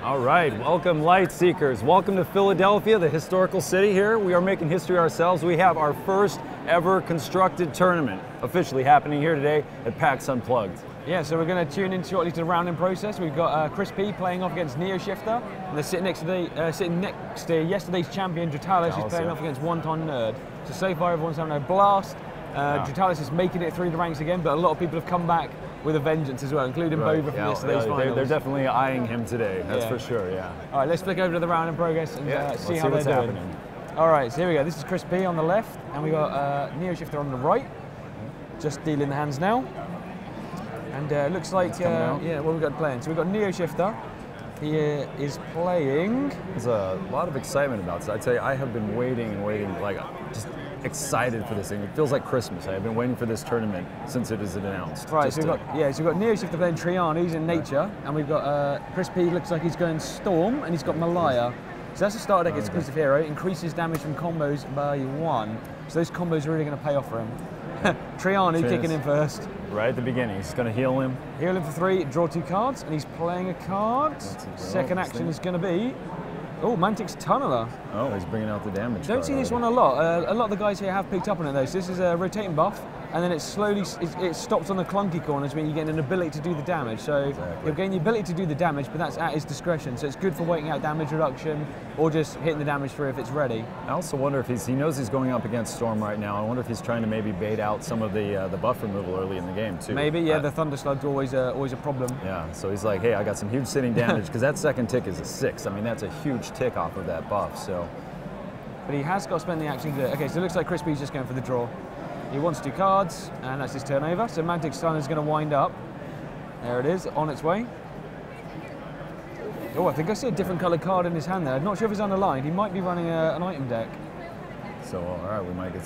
All right, welcome Lightseekers. Welcome to Philadelphia, the historical city here. We are making history ourselves. We have our first ever constructed tournament officially happening here today at PAX Unplugged. Yeah, so we're going to tune in shortly to the rounding process. We've got ChrisP playing off against TheNeoShifter, and they're sitting next to yesterday's champion, Drutalis, who's playing off against Wonton Nerd. So far everyone's having a blast. Drutalis is making it through the ranks again, but a lot of people have come back with a vengeance as well, including Bova from yesterday's finals. They're definitely eyeing him today, that's for sure, All right, let's flick over to the round in progress and see how they're doing. Happening. All right, so here we go. This is ChrisP on the left, and we got TheNeoShifter on the right. Just dealing the hands now. And looks like, what we've got playing. So we've got TheNeoShifter. He is playing. There's a lot of excitement about this. I'd say I have been waiting and waiting, like just excited for this thing. It feels like Christmas. I've been waiting for this tournament since it is announced. Right, so we've got TheNeoShifter playing Triana, he's in Nature, and we've got ChrisP, looks like he's going Storm, and he's got Malaya. So that's a starter deck exclusive hero, increases damage from combos by 1. So those combos are really going to pay off for him. Triana kicking in first. Right at the beginning, he's going to heal him. Heal him for 3, draw 2 cards, and he's playing a card. Second action is going to be, Mantic's Tunneler. Oh, he's bringing out the damage. Don't see this one a lot. A lot of the guys here have picked up on it though. So this is a rotating buff, and then it slowly it stops on the clunky corners when you get an ability to do the damage. So you'll gain the ability to do the damage, but that's at his discretion. So it's good for waiting out damage reduction or just hitting the damage through if it's ready. I also wonder if he knows he's going up against Storm right now. I wonder if he's trying to maybe bait out some of the buff removal early in the game too. Maybe, the Thunder Slug's always a problem. Yeah, so he's like, hey, I got some huge sitting damage because that second tick is a 6. I mean, that's a huge tick off of that buff. So. But he has got to spend the action to do it. Okay, so it looks like ChrisP's just going for the draw. He wants 2 cards, and that's his turn over. So Mantic's Tunneler is going to wind up. There it is, on its way. Oh, I think I see a different coloured card in his hand there. I'm not sure if he's underlined. He might be running an item deck. So, all right, we might get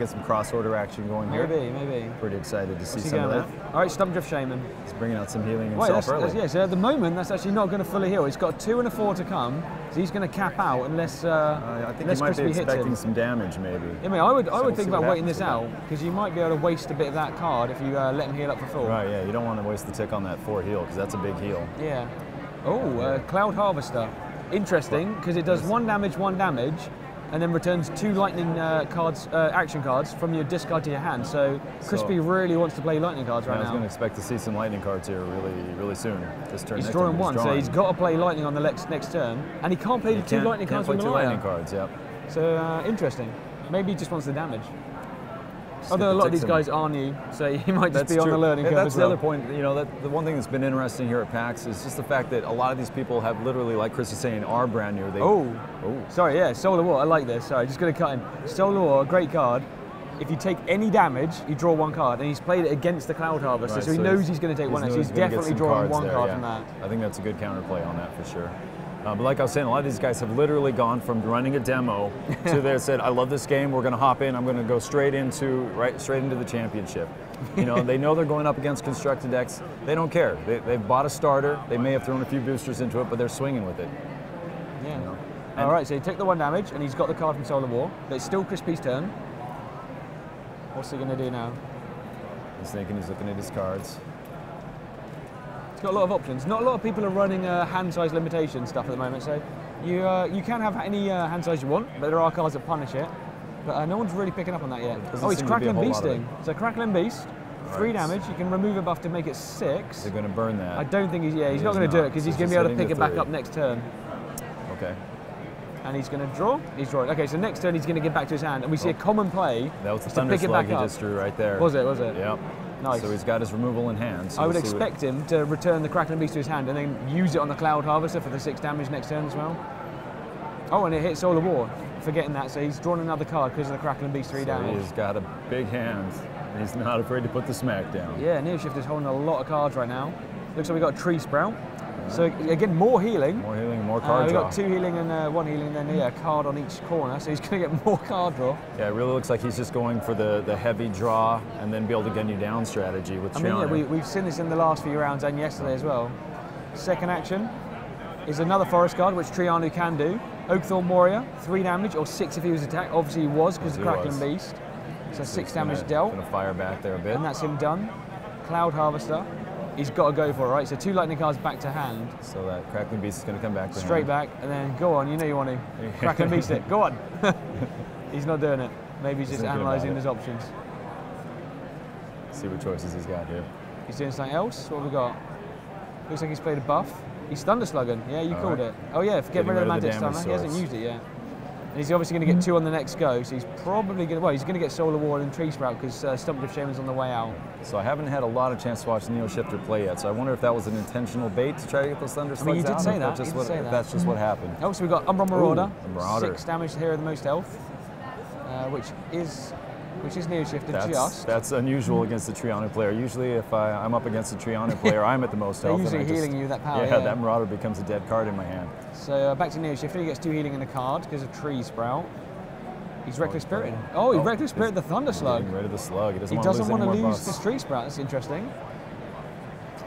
some cross order action going here. Maybe. Pretty excited to see some of that. All right, Stumpdrift Shaman. He's bringing out some healing himself early. So at the moment, that's actually not going to fully heal. He's got a 2 and a 4 to come, so he's going to cap out unless I think he might be expecting some damage, maybe. I mean, I would think about waiting this out, because you might be able to waste a bit of that card if you let him heal up for full. Right, yeah, you don't want to waste the tick on that 4 heal, because that's a big heal. Yeah. Oh, Cloud Harvester. Interesting, because it does 1 damage, and then returns 2 lightning action cards from your discard to your hand. So ChrisP really wants to play lightning cards right now. I was going to expect to see some lightning cards here really soon. This turn. He's drawing 1, so he's got to play lightning on the next turn, and he can't play the 2 lightning cards from the lightning cards. Yep. So interesting. Maybe he just wants the damage. Although a lot of these guys are new, so he might just be on the learning curve That's as well. the other point. You know, the one thing that's been interesting here at PAX is just the fact that a lot of these people have literally, like Chris is saying, are brand new. Sorry, Solar War. I like this. Sorry, just going to cut in. Solar War, great card. If you take any damage, you draw 1 card, and he's played it against the Cloud Harvester, so he knows he's going to take 1. So he's definitely drawing 1 card from that. I think that's a good counterplay on that for sure. But like I was saying, a lot of these guys have literally gone from running a demo to they said, I love this game, we're going to hop in, I'm going to go straight into the championship. You know, they know they're going up against constructed decks. They don't care. They've bought a starter. They may have thrown a few boosters into it, but they're swinging with it. Yeah. You know? All right, so you take the 1 damage, and he's got the card from Solar War, but it's still ChrisP's turn. What's he going to do now? He's thinking, he's looking at his cards. Got a lot of options. Not a lot of people are running hand size limitation stuff at the moment, so you can have any hand size you want, but there are cards that punish it. But no one's really picking up on that yet. He's Crackling Beasting. So Crackling Beast, 3 damage. You can remove a buff to make it 6. They're going to burn that. I don't think he's not going to do it because he's going to be able to pick it back up next turn. Okay. And he's going to draw. He's drawing. Okay, so next turn he's going to get back to his hand, and we see a common play. That was the Thunder Slug he just drew right there. Was it? Yep. Nice. So he's got his removal in hand. So I would expect him to return the Crackling Beast to his hand and then use it on the Cloud Harvester for the 6 damage next turn as well. Oh, and it hits Solar War. Forgetting that, so he's drawn another card because of the Crackling Beast 3 damage. He's got a big hand. He's not afraid to put the smack down. Yeah, TheNeoShifter's holding a lot of cards right now. Looks like we got a Tree Sprout. So again, more healing. More healing, more card draw. We've got 2 healing and 1 healing, and then a card on each corner. So he's going to get more card draw. Yeah, it really looks like he's just going for the heavy draw and then be able to gun you down strategy with Triana. I mean, yeah, we've seen this in the last few rounds and yesterday as well. Second action is another forest card, which Triana can do. Oakthorn Warrior, 3 damage, or 6 if he was attacked. Obviously he was, because the Crackling Beast. So 6 damage dealt. Going to fire back there a bit. And that's him done. Cloud Harvester. he's got to go for it, right? So 2 lightning cards back to hand. So that Crackling Beast is going to come back to Straight hand. back, and then go on, you know you want to. Crackling Beast it, go on. He's not doing it. Maybe he's just analysing his options. Let's see what choices he's got here. He's doing something else. What have we got? Looks like he's played a buff. He's Thunder Slugging. Yeah, you called it. Oh yeah, get rid of the Magic Stunner. He hasn't used it yet. And he's obviously going to get 2 on the next go, so he's probably going to, well, he's going to get Solar Ward and Tree Sprout because Stumped Shaman's on the way out. So I haven't had a lot of chance to watch TheNeoShifter play yet, so I wonder if that was an intentional bait to try to get those Thunder Slugs you did out, say or that. That's just what happened. Oh, so we've got Umbra Marauder. Marauder. 6 damage here, the most health, which is NeoShifter. That's unusual against the Triano player. Usually if I'm up against a Triano player, I'm at the most health. They're usually healing you that power. Yeah, that Marauder becomes a dead card in my hand. So back to NeoShifter, he gets 2 healing in the card because of Tree Sprout. He's Reckless Spirit. Oh, he's Reckless Spirit the Thunder Slug. Getting rid of the slug. He doesn't want to lose this Tree Sprout. That's interesting.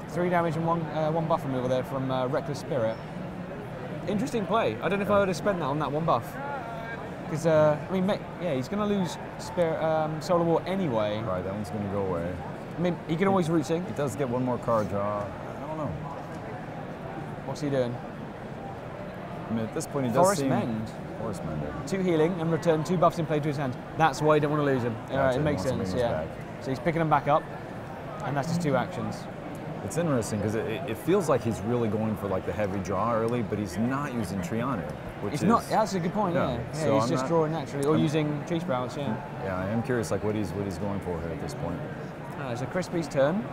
3 damage and 1 buff removal there from Reckless Spirit. Interesting play. I don't know if I would have spent that on that 1 buff. Because, I mean, yeah, he's going to lose Spirit, Solar War anyway. Right, that one's going to go away. I mean, he can always root sync. He does get 1 more card draw. I don't know. What's he doing? I mean, at this point, he does seem... Mend. Forest Mender. 2 healing and return 2 buffs in play to his hand. That's why you don't want to lose him. It makes sense, yeah. So he's picking them back up, and that's his 2 actions. It's interesting because it feels like he's really going for like the heavy draw early, but he's not using Triano, which it's not. That's a good point. Yeah, so he's just drawing naturally, or using Tree Sprouts. Yeah. Yeah, I am curious like what he's going for here at this point. So ChrisP's turn.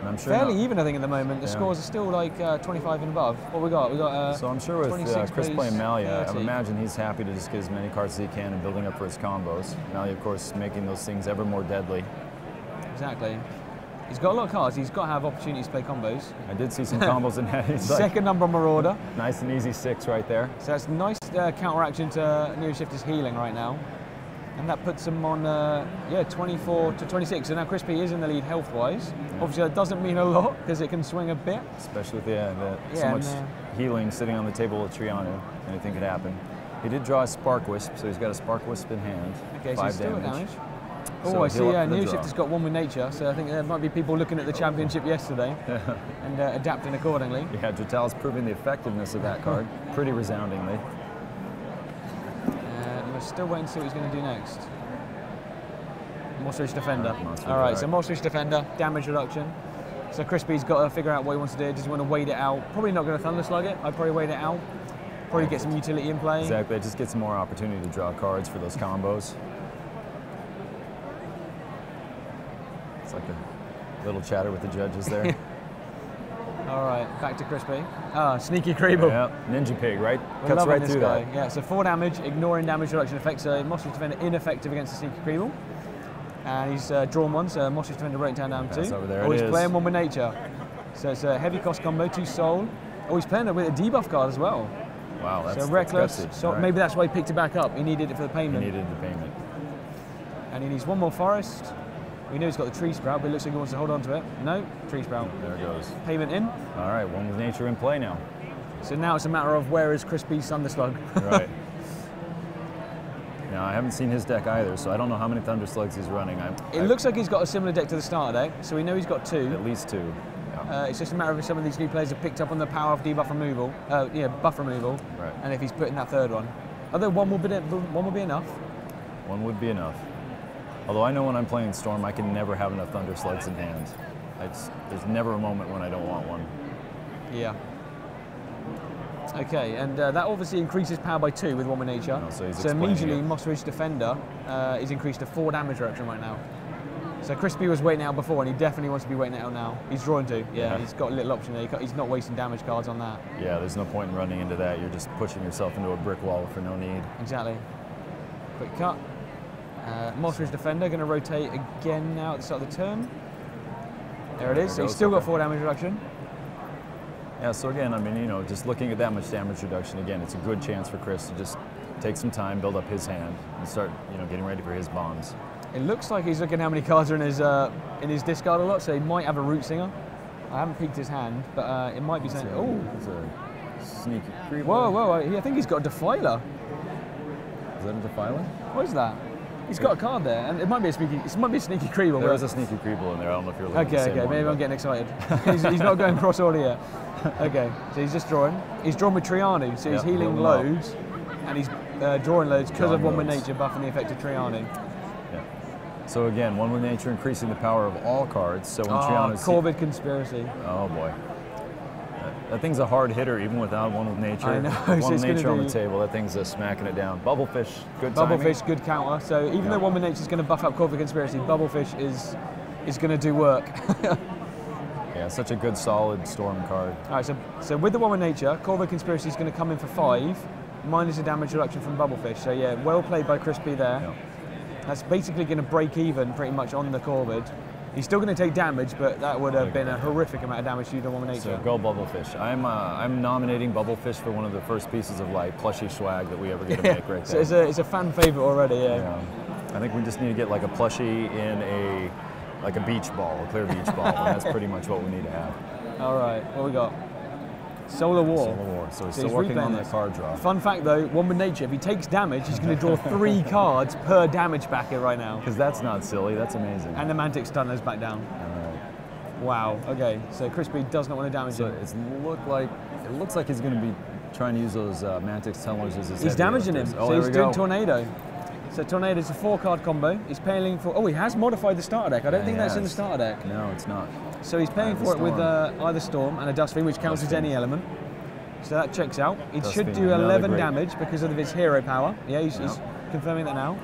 And I'm sure fairly even, I think, at the moment. The scores are still like 25 and above. What we got? We got. So I'm sure with Chris playing Malia, 30. I imagine he's happy to just get as many cards as he can and building up for his combos. Malia, of course, making those things ever more deadly. Exactly. He's got a lot of cards. He's got to have opportunities to play combos. I did see some combos in that. Second number Marauder. Nice and easy 6 right there. So that's nice counteraction to NeoShifter's healing right now. And that puts him on, 24 to 26. So now ChrisP is in the lead health-wise. Yeah. Obviously, that doesn't mean a lot because it can swing a bit. Especially with so much healing sitting on the table with Triano. Anything could happen. He did draw a Spark Wisp, so he's got a Spark Wisp in hand. Okay, 5 so damage. Oh, so I see. NeoShifter's got 1 with Nature, so I think there might be people looking at the championship yesterday and adapting accordingly. Yeah, Jatal's proving the effectiveness of that card pretty resoundingly. We're still waiting to see what he's going to do next. Monstrous Defender. Alright, so Monstrous Defender, damage reduction. So ChrisP's got to figure out what he wants to do. Does he want to wait it out? Probably not going to Thunder Slug it. I'd probably wait it out. Probably get some utility in play. Exactly, it just gets more opportunity to draw cards for those combos. It's like a little chatter with the judges there. All right, back to ChrisP. Sneaky Creeble. Yeah, Ninja Pig, right? Cuts right through that. Yeah, so 4 damage, ignoring damage reduction effects. So Monstrous Defender ineffective against the Sneaky Creeble. And he's drawn 1, so Monstrous Defender breakdown down 2. Over there he's playing 1 with Nature. So it's a heavy cost combo, 2 Soul. Oh, he's playing it with a debuff card as well. Wow, that's Reckless. That's So maybe that's why he picked it back up. He needed it for the payment. He needed the payment. And he needs 1 more Forest. We know he's got the Tree Sprout, but it looks like he wants to hold on to it. No, Tree Sprout. There it goes. Payment in. All right, 1 with Nature in play now. So now it's a matter of where is ChrisP's Thunder Slug. Right. Now, I haven't seen his deck either, so I don't know how many Thunder Slugs he's running. It looks like he's got a similar deck to the starter deck, so we know he's got 2. At least 2. Yeah. It's just a matter of if some of these new players have picked up on the power of debuff removal, buff removal, right. And if he's putting that 3rd one. Although 1 would be enough. 1 would be enough. Although I know when I'm playing Storm, I can never have enough Thunder Slugs in hand. There's never a moment when I don't want 1. Yeah. Okay, and that obviously increases power by 2 with 1 with Nature. Oh, so immediately Monstrous Defender is increased to 4 damage reduction right now. So ChrisP was waiting out before, and he definitely wants to be waiting out now. He's drawing 2. Yeah, he's got a little option there. He's not wasting damage cards on that. Yeah, there's no point in running into that. You're just pushing yourself into a brick wall for no need. Exactly. Quick cut. Monstrous Defender going to rotate again now at the start of the turn. There it is. So he's still got 4 damage reduction. Yeah, so again, I mean, just looking at that much damage reduction, again, it's a good chance for Chris to just take some time, build up his hand, and start, getting ready for his bombs. It looks like he's looking how many cards are in his discard a lot, so he might have a Root Singer. I haven't peeked his hand, but it might be something. Oh, it's a sneaky creep. Whoa! I think he's got a Defiler. Is that a Defiler? What is that? He's got a card there, and it might be a sneaky Creeble. There is a sneaky Creeble in there. I don't know if you're looking at the same one, maybe I'm getting excited. he's not going cross order yet. Okay, so he's just drawing. He's drawn with Trianu, so he's healing loads, and he's drawing loads because of One with Nature buffing the effect of Trianu. Yeah. So again, One with Nature increasing the power of all cards. So when Trianu's Corvid Conspiracy. Oh boy. That thing's a hard hitter even without One with Nature. I know. One with Nature on the table, that thing's just smacking it down. Bubblefish, good timing. Bubblefish, good counter. So even though One with Nature's going to buff up Corvid Conspiracy, Bubblefish is going to do work. Yeah, such a good solid Storm card. All right, so with the One with Nature, Corvid Conspiracy is going to come in for 5, minus a damage reduction from Bubblefish. So yeah, well played by ChrisP there. Yeah. That's basically going to break even pretty much on the Corvid. He's still going to take damage, but that would have been a horrific amount of damage to the One with Nature. So go Bubblefish. I'm nominating Bubblefish for one of the first pieces of like plushie swag that we ever get to make right there. So it's a fan favorite already, yeah. I think we just need to get like a plushie in a beach ball, a clear beach ball, and that's pretty much what we need to have. All right, what we got? Solar War. Solar War. So he's still working on that card draw. Fun fact though, One with Nature, if he takes damage, he's going to draw 3 cards per damage backer right now. Because that's not silly, that's amazing. And the Mantic Stunner's back down. All right. Wow, okay, so ChrisP does not want to damage him. It looks like he's going to be trying to use those Mantic Tunnelers as his He's damaging him, Oh, so he's doing Tornado. So Tornado's a 4-card combo. He's paying for, he has modified the starter deck. I don't think that's in the starter deck. No, it's not. So he's paying for it with either Storm and a Dust Fiend, which counts as any element. So that checks out. It should do 11 damage because of his hero power. Yeah, he's confirming that now.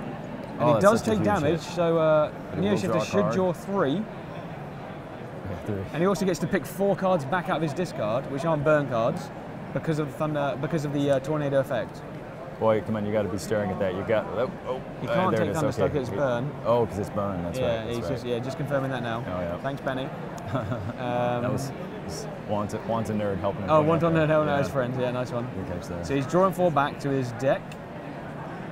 And he does take damage, so TheNeoShifter should draw 3. And he also gets to pick 4 cards back out of his discard, which aren't burn cards, because of the tornado effect. Boy, come on, you got to be staring at that. You got. He can't take Thunderstruck because it's burn. Oh, because it's burn. That's right. That's just confirming that now. Oh yeah. Thanks, Benny. That was Wanted Nerd helping him. Oh, Wanted Nerd helping out his friend. Yeah, nice one. Good catch there. So he's drawing 4 back to his deck.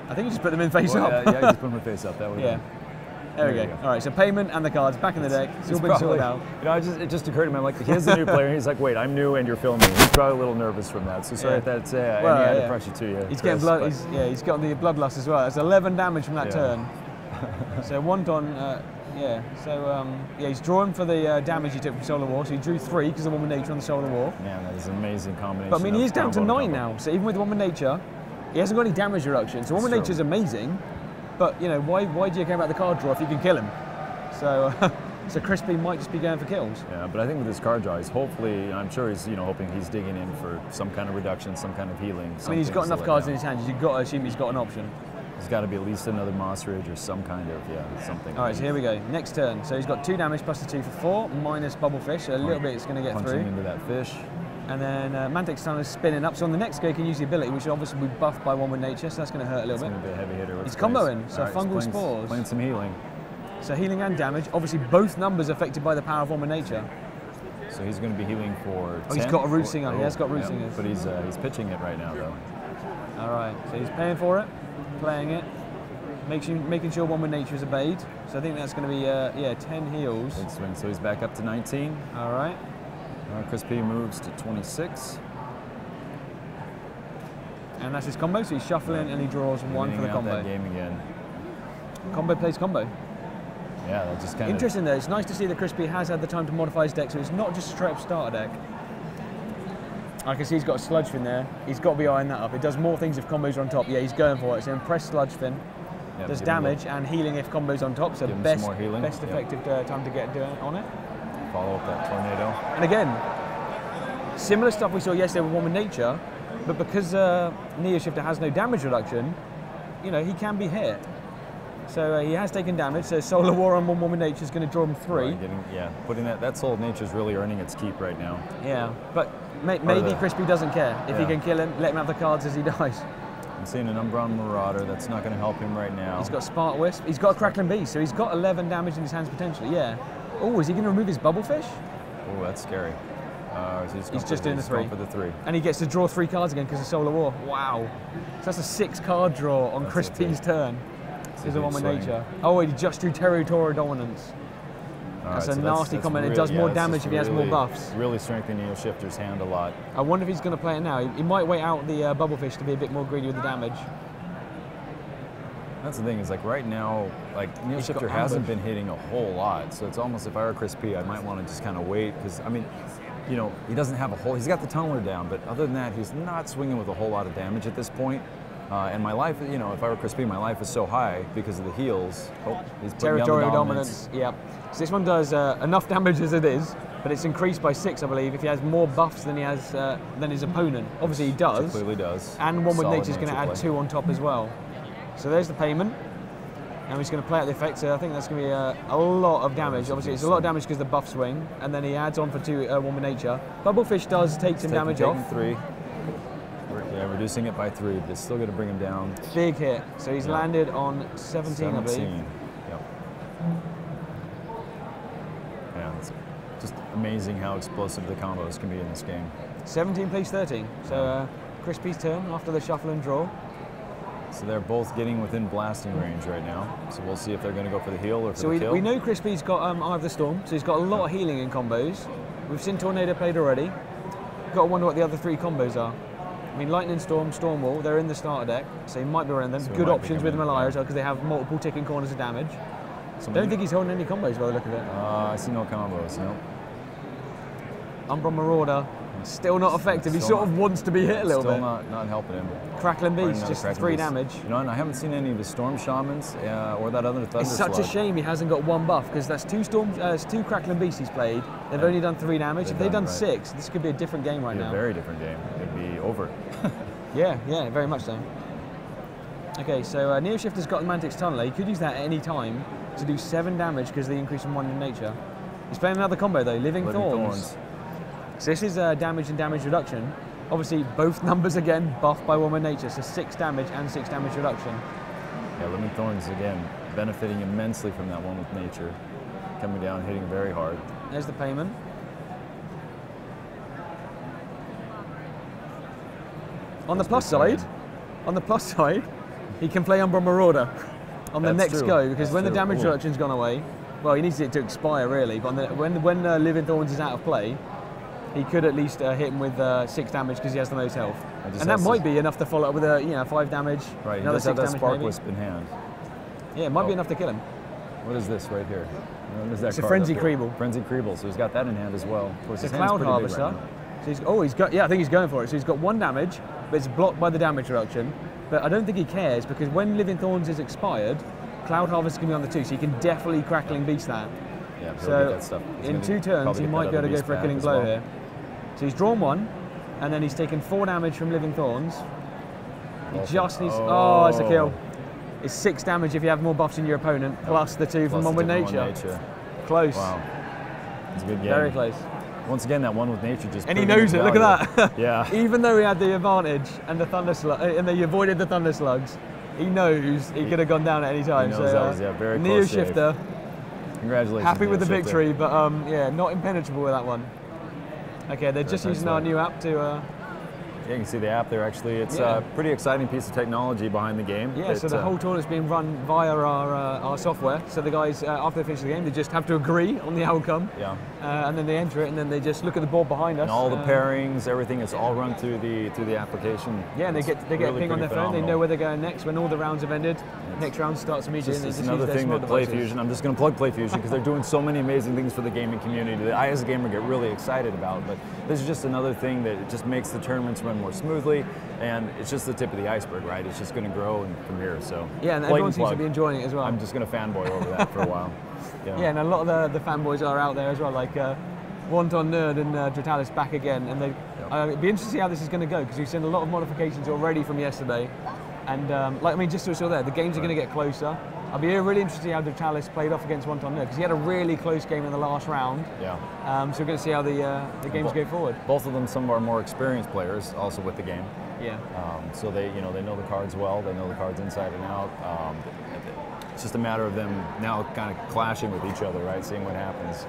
I think he just put them in face up. Yeah, just put them in face up. That would. Yeah. There we go. All right, so payment and the cards back in the deck. It's all been sorted out. It just occurred to me. I'm like, here's the new player. He's like, wait, I'm new and you're filming. He's probably a little nervous from that. So sorry if that's any added pressure to you. He's getting blood. He's got the bloodlust as well. That's 11 damage from that turn. So Wonton, he's drawn for the damage he took from Solar War. So he drew 3 because of One with Nature on the Solar War. Man, that is an amazing combination. But I mean, he is down to 9 now. So even with One with Nature, he hasn't got any damage reduction. So One with Nature is amazing. But you know, why do you care about the card draw if you can kill him? So, so ChrisP might just be going for kills. Yeah, but I think with his card draw, I'm sure he's hoping he's digging in for some kind of reduction, some kind of healing. I mean, he's got enough cards in his hands. You've got to assume he's got an option. There's got to be at least another Moss Ridge or some kind of something. All right, so here we go. Next turn. So he's got 2 damage plus the 2 for 4 minus Bubblefish. So a little bit it's going to get through. Punching into that fish. And then Mantic Stun is spinning up. So on the next go, he can use the ability, which will obviously be buffed by One with Nature. So that's going to hurt a little bit. It's going to be a heavy hitter. He's comboing. So Fungal Spores. Playing some healing. So healing and damage. Obviously, both numbers affected by the power of One with Nature. So he's going to be healing for 10? He's got a Root Singer. He has got Root Singers. But he's pitching it right now, though. All right. So he's paying for it, playing it, making sure One with Nature is obeyed. So I think that's going to be 10 heals. Big swing. So he's back up to 19. All right. ChrisP moves to 26. And that's his combo. So he's shuffling and he draws 1 for the combo. That game again. Combo plays combo. Yeah, that just kind of... Interesting though, it's nice to see that ChrisP has had the time to modify his deck, so it's not just a straight up starter deck. I can see he's got a Sludge Fin there. He's got to be eyeing that up. It does more things if combos are on top. Yeah, he's going for it. So impress Sludge Fin. Yep, does damage and healing if combos on top. So best effective time to get on it. Follow up that Tornado. And again, similar stuff we saw yesterday with One with Nature, but because TheNeoShifter has no damage reduction, he can be hit. So he has taken damage, so Solar War on One with Nature is going to draw him 3. Putting that Soul of Nature is really earning its keep right now. Yeah, but maybe ChrisP doesn't care. If he can kill him, let him have the cards as he dies. I'm seeing an Umbron Marauder, that's not going to help him right now. He's got Spark Wisp, he's got a Crackling Beast, so he's got 11 damage in his hands potentially, yeah. Oh, is he going to remove his Bubblefish? Oh, that's scary. He's just doing the 3. For the 3. And he gets to draw 3 cards again because of Solar War. Wow. So that's a 6-card draw on ChrisP's turn. This is the One with Nature. Oh, he just drew Territorial Dominance. That's a nasty comment. It does more damage if he has more buffs. Really strengthening TheNeoShifter's hand a lot. I wonder if he's going to play it now. He might wait out the Bubblefish to be a bit more greedy with the damage. That's the thing, is like right now, like TheNeoShifter hasn't been hitting a whole lot, so it's almost, if I were ChrisP, I might want to just kind of wait, because I mean, you know, he doesn't have a whole, he's got the tunneler down, but other than that, he's not swinging with a whole lot of damage at this point. And my life, you know, if I were ChrisP, my life is so high because of the heals. Oh, he's territorial dominance. Yep. So this one does enough damage as it is, but it's increased by 6, I believe, if he has more buffs than he has than his opponent. Obviously, he does. He clearly does. And one with nature is going to add 2 on top as well. So there's the payment. And he's going to play out the effect, so I think that's going to be a lot of damage. Obviously, it's a lot of damage because the buff swing, and then he adds on for 2 one with nature. Bubblefish does take some damage off. 3. Yeah, reducing it by 3, but it's still going to bring him down. Big hit. So he's landed on 17, I believe. Yep. Yeah, it's just amazing how explosive the combos can be in this game. 17 plays 13. So ChrisP's turn after the shuffle and draw. So they're both getting within blasting range right now. So we'll see if they're going to go for the heal or for the kill. We know ChrisP's got Eye of the Storm, so he's got a lot of healing in combos. We've seen Tornado played already. Got to wonder what the other 3 combos are. I mean, Lightning Storm, Storm Wall, they're in the starter deck, so he might be running them. So good options with Malaya as well, because they have multiple ticking corners of damage. Don't think he's holding any combos by the look of it. I see no combos, no. Umbra Marauder, still not effective. He sort of wants to be hit a little bit. Still not helping him. Crackling Beast, just 3 damage. You know, and I haven't seen any of the Storm Shamans or that other Thunder It's such a shame he hasn't got 1 buff, because that's 2 Crackling Beasts he's played. They've only done 3 damage. If they'd done 6, this could be a different game right now. A very different game. It'd be over. Yeah, very much so. Okay, so TheNeoShifter's got the Mantic's Tunneler. He could use that at any time to do 7 damage because of the increase in 1 in nature. He's playing another combo though, Living Thorns. So this is damage and damage reduction. Obviously, both numbers again buffed by 1 with nature, so 6 damage and 6 damage reduction. Yeah, Living Thorns again benefiting immensely from that 1 with nature. Coming down, hitting very hard. There's the payment. On the plus side, he can play Umbra Marauder on the next go, because when the damage reduction's gone away, well, he needs it to expire really, but when Living Thorns is out of play, he could at least hit him with 6 damage because he has the most health. And that might be enough to follow up with 5 damage, right, another 6 damage Spark maybe. Wisp in hand. Yeah, it might be enough to kill him. What is this right here? What is that it's a Frenzy Creeble. Frenzy Creeble, so he's got that in hand as well. Of course, it's a Cloud Harvester. Right, so he's got, I think he's going for it. So he's got 1 damage, but it's blocked by the damage reduction. But I don't think he cares, because when Living Thorns is expired, Cloud Harvest can be on the 2, so he can definitely Crackling Beast that. Yeah, so that stuff. In 2 turns, he might be able to go for a Killing Blow here. So he's drawn 1, and then he's taken 4 damage from Living Thorns. He just needs, oh, it's a kill. It's 6 damage if you have more buffs than your opponent, plus the 2 from 1 with nature. Close. Wow. It's a good game. Very close. Once again, that 1 with nature just. And he knows it. Look at that. Yeah. Even though he had the advantage and the Thunder Slug, and he avoided the Thunder Slugs, he knows he could have gone down at any time. He knows that was very close. TheNeoShifter. Congratulations. Happy with the victory, but yeah, not impenetrable with that one. Okay, they're just using our new app to. Yeah, you can see the app there. Actually, it's a pretty exciting piece of technology behind the game. Yeah, so the whole tournament's being run via our software. So the guys, after they finish the game, they just have to agree on the outcome. Yeah. And then they enter it, and then they just look at the board behind us. And all the pairings, everything is all run through the application. Yeah, and they get a ping on their phone. They know where they're going next. When all the rounds have ended, next round starts immediately. It's another thing that PlayFusion. I'm just going to plug PlayFusion because they're doing so many amazing things for the gaming community that I, as a gamer, get really excited about. But this is just another thing that just makes the tournaments run more smoothly. And it's just the tip of the iceberg, right? It's just going to grow from here. So yeah, and everyone seems to be enjoying it as well. I'm just going to fanboy over that for a while. Yeah, and a lot of the fanboys are out there as well, like Wonton Nerd and Dratalis back again. And it'd be interesting to see how this is going to go, because we've seen a lot of modifications already from yesterday. And just to show there, the games are going to get closer. I'll be really interested to see how Dratalis played off against Wonton Nerd, because he had a really close game in the last round. Yeah. So we're going to see how the games go forward. Both of them, some of our more experienced players, also with the game. Yeah. So they know the cards well. They know the cards inside and out. It's just a matter of them now kind of clashing with each other, right? Seeing what happens.